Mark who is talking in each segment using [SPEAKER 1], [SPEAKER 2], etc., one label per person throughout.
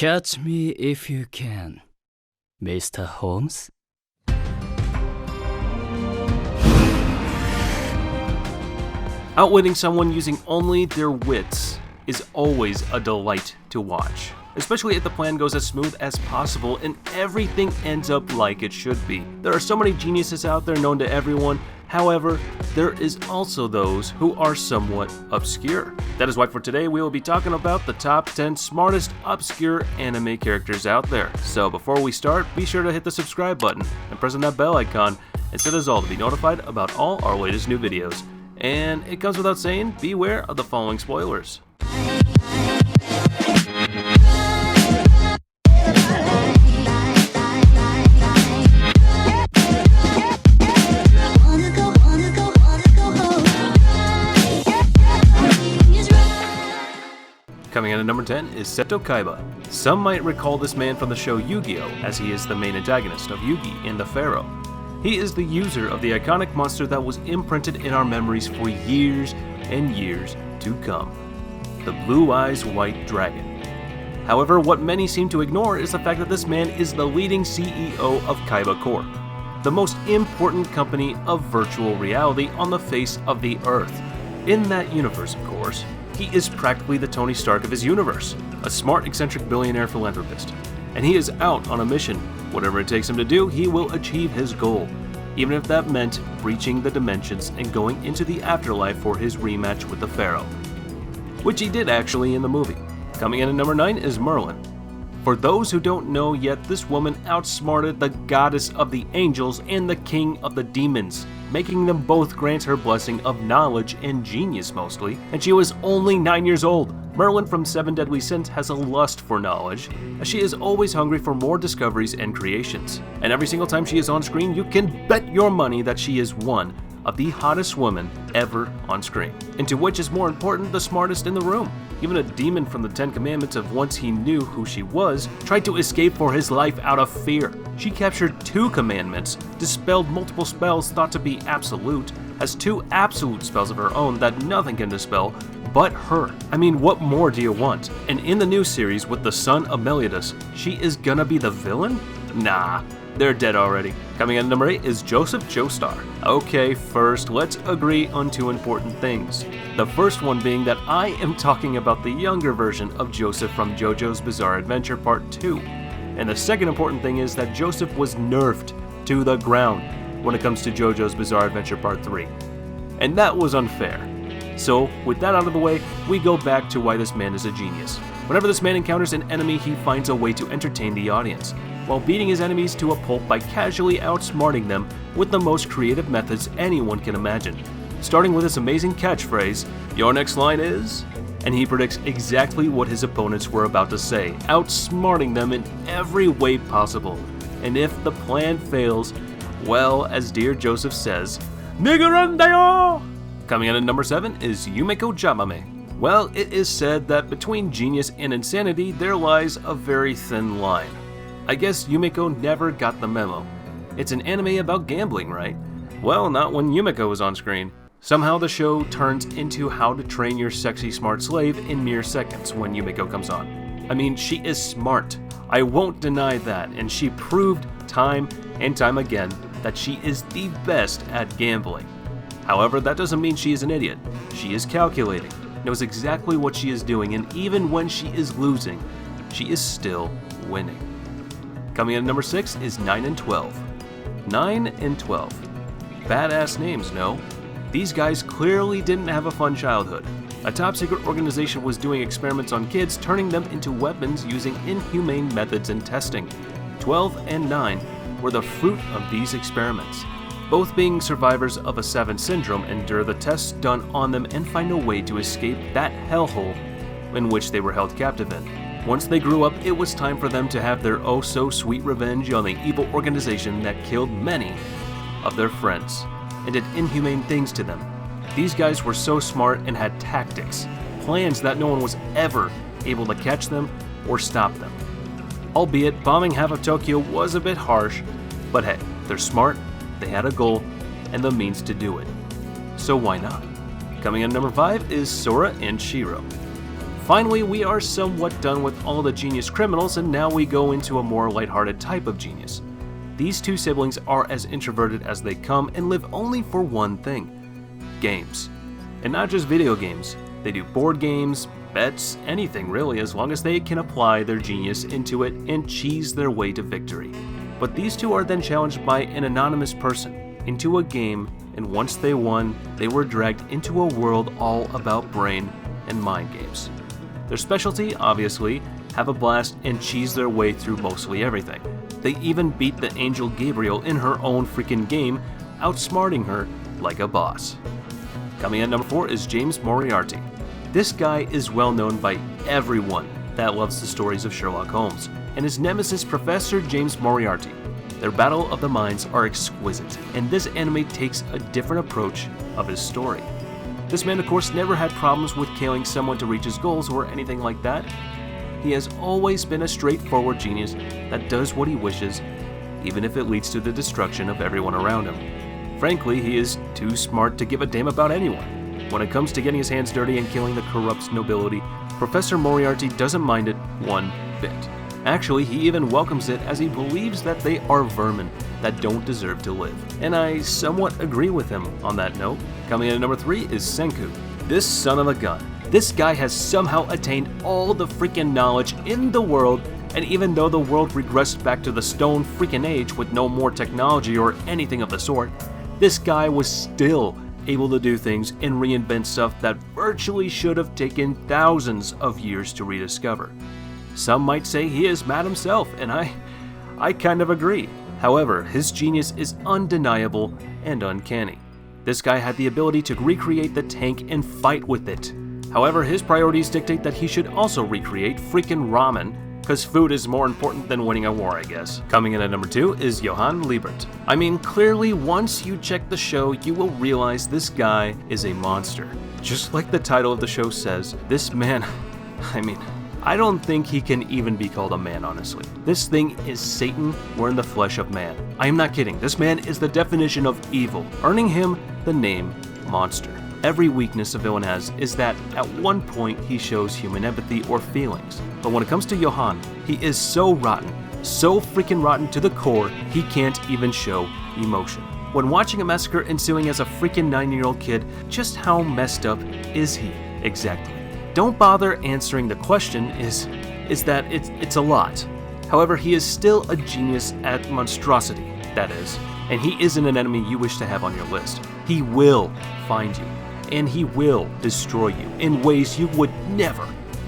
[SPEAKER 1] Catch me if you can, Mr. Holmes.
[SPEAKER 2] Outwitting someone using only their wits is always a delight to watch, especially if the plan goes as smooth as possible and everything ends up like it should be. There are so many geniuses out there known to everyone. However, there is also those who are somewhat obscure. That is why for today we will be talking about the top 10 smartest obscure anime characters out there. So before we start, be sure to hit the subscribe button and press on that bell icon and set us all to be notified about all our latest new videos. And it comes without saying, beware of the following spoilers. Coming in at number 10 is Seto Kaiba. Some might recall this man from the show Yu-Gi-Oh! As he is the main antagonist of Yugi in the Pharaoh. He is the user of the iconic monster that was imprinted in our memories for years and years to come. The Blue Eyes White Dragon. However, what many seem to ignore is the fact that this man is the leading CEO of Kaiba Corp, the most important company of virtual reality on the face of the earth. In that universe, of course, he is practically the Tony Stark of his universe, a smart, eccentric billionaire philanthropist. And he is out on a mission. Whatever it takes him to do, he will achieve his goal, even if that meant breaching the dimensions and going into the afterlife for his rematch with the Pharaoh, which he did actually in the movie. Coming in at number 9 is Merlin. For those who don't know yet, this woman outsmarted the goddess of the angels and the king of the demons, making them both grant her blessing of knowledge and genius mostly, and she was only 9 years old. Merlin from Seven Deadly Sins has a lust for knowledge, as she is always hungry for more discoveries and creations. And every single time she is on screen, you can bet your money that she is one of the hottest women ever on screen. And to which is more important, the smartest in the room. Even a demon from the 10 Commandments of once he knew who she was, tried to escape for his life out of fear. She captured 2 commandments, dispelled multiple spells thought to be absolute, has 2 absolute spells of her own that nothing can dispel but her. I mean, what more do you want? And in the new series with the son of Meliodas, she is gonna be the villain? Nah, they're dead already. Coming in at number 8 is Joseph Joestar. Okay, first, let's agree on 2 important things. The first one being that I am talking about the younger version of Joseph from JoJo's Bizarre Adventure Part 2. And the second important thing is that Joseph was nerfed to the ground when it comes to JoJo's Bizarre Adventure Part 3. And that was unfair. So, with that out of the way, we go back to why this man is a genius. Whenever this man encounters an enemy, he finds a way to entertain the audience, while beating his enemies to a pulp by casually outsmarting them with the most creative methods anyone can imagine. Starting with his amazing catchphrase, "Your next line is," and he predicts exactly what his opponents were about to say, outsmarting them in every way possible. And if the plan fails, well, as dear Joseph says, "Niggerandayo!" Coming in at number 7 is Yumeko Jamame. Well, it is said that between genius and insanity there lies a very thin line. I guess Yumeko never got the memo. It's an anime about gambling, right? Well, not when Yumeko is on screen. Somehow the show turns into How to Train Your Sexy Smart Slave in mere seconds when Yumeko comes on. I mean, she is smart. I won't deny that, and she proved time and time again that she is the best at gambling. However, that doesn't mean she is an idiot. She is calculating, knows exactly what she is doing, and even when she is losing, she is still winning. Coming in at number 6 is 9 and 12. 9 and 12. Badass names, no? These guys clearly didn't have a fun childhood. A top secret organization was doing experiments on kids, turning them into weapons using inhumane methods and testing. 12 and 9 were the fruit of these experiments. Both being survivors of a 7 syndrome, endure the tests done on them and find a way to escape that hellhole in which they were held captive in. Once they grew up, it was time for them to have their oh-so-sweet revenge on the evil organization that killed many of their friends and did inhumane things to them. These guys were so smart and had tactics, plans that no one was ever able to catch them or stop them. Albeit, bombing half of Tokyo was a bit harsh, but hey, they're smart, they had a goal, and the means to do it. So why not? Coming in number 5 is Sora and Shiro. Finally, we are somewhat done with all the genius criminals, and now we go into a more lighthearted type of genius. These two siblings are as introverted as they come and live only for one thing: games. And not just video games. They do board games, bets, anything really, as long as they can apply their genius into it and cheese their way to victory. But these two are then challenged by an anonymous person into a game, and once they won, they were dragged into a world all about brain and mind games. Their specialty, obviously, have a blast and cheese their way through mostly everything. They even beat the angel Gabriel in her own freaking game, outsmarting her like a boss. Coming in at number 4 is James Moriarty. This guy is well known by everyone that loves the stories of Sherlock Holmes, and his nemesis Professor James Moriarty. Their battle of the minds are exquisite, and this anime takes a different approach of his story. This man, of course, never had problems with killing someone to reach his goals or anything like that. He has always been a straightforward genius that does what he wishes, even if it leads to the destruction of everyone around him. Frankly, he is too smart to give a damn about anyone. When it comes to getting his hands dirty and killing the corrupt nobility, Professor Moriarty doesn't mind it one bit. Actually, he even welcomes it, as he believes that they are vermin that don't deserve to live. And I somewhat agree with him on that note. Coming in at number 3 is Senku. This son of a gun. This guy has somehow attained all the freaking knowledge in the world, and even though the world regressed back to the stone freaking age with no more technology or anything of the sort, this guy was still able to do things and reinvent stuff that virtually should have taken thousands of years to rediscover. Some might say he is mad himself, and I kind of agree. However, his genius is undeniable and uncanny. This guy had the ability to recreate the tank and fight with it. However, his priorities dictate that he should also recreate freaking ramen, because food is more important than winning a war, I guess. Coming in at number 2 is Johann Liebert. I mean, clearly once you check the show, you will realize this guy is a monster. Just like the title of the show says, this man, I don't think he can even be called a man, honestly. This thing is Satan wearing the flesh of man. I am not kidding, this man is the definition of evil, earning him the name Monster. Every weakness a villain has is that at one point he shows human empathy or feelings. But when it comes to Johann, he is so rotten, so freaking rotten to the core, he can't even show emotion. When watching a massacre ensuing as a freaking 9-year-old kid, just how messed up is he exactly? Don't bother answering the question, is that it's a lot. However, he is still a genius at monstrosity, that is, and he isn't an enemy you wish to have on your list. He will find you, and he will destroy you in ways you would never,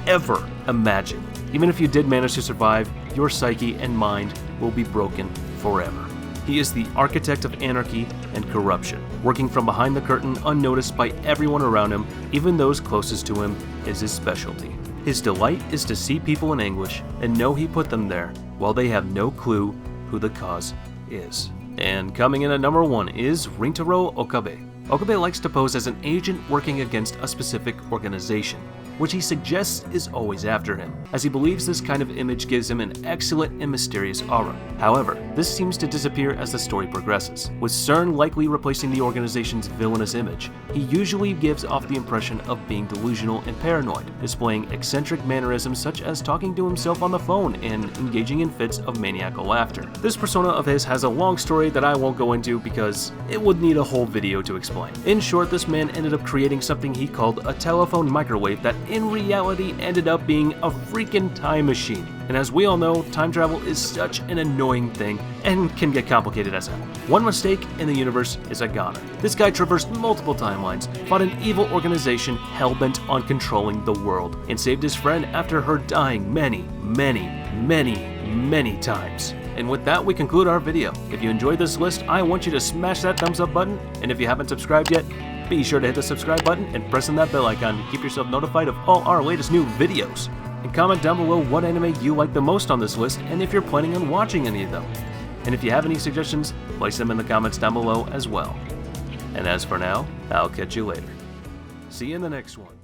[SPEAKER 2] ever imagine. Even if you did manage to survive, your psyche and mind will be broken forever. He is the architect of anarchy and corruption, working from behind the curtain unnoticed by everyone around him, even those closest to him, is his specialty. His delight is to see people in anguish and know he put them there while they have no clue who the cause is. And coming in at number 1 is Rintaro Okabe. Okabe likes to pose as an agent working against a specific organization, which he suggests is always after him, as he believes this kind of image gives him an excellent and mysterious aura. However, this seems to disappear as the story progresses, with CERN likely replacing the organization's villainous image. He usually gives off the impression of being delusional and paranoid, displaying eccentric mannerisms such as talking to himself on the phone and engaging in fits of maniacal laughter. This persona of his has a long story that I won't go into because it would need a whole video to explain. In short, this man ended up creating something he called a telephone microwave that in reality ended up being a freaking time machine. And as we all know, time travel is such an annoying thing and can get complicated as hell. One mistake in the universe is a goner. This guy traversed multiple timelines, fought an evil organization hell-bent on controlling the world, and saved his friend after her dying many times. And with that, we conclude our video. If you enjoyed this list, I want you to smash that thumbs up button, and if you haven't subscribed yet, be sure to hit the subscribe button and press on that bell icon to keep yourself notified of all our latest new videos. And comment down below what anime you like the most on this list, and if you're planning on watching any of them. And if you have any suggestions, place them in the comments down below as well. And as for now, I'll catch you later. See you in the next one.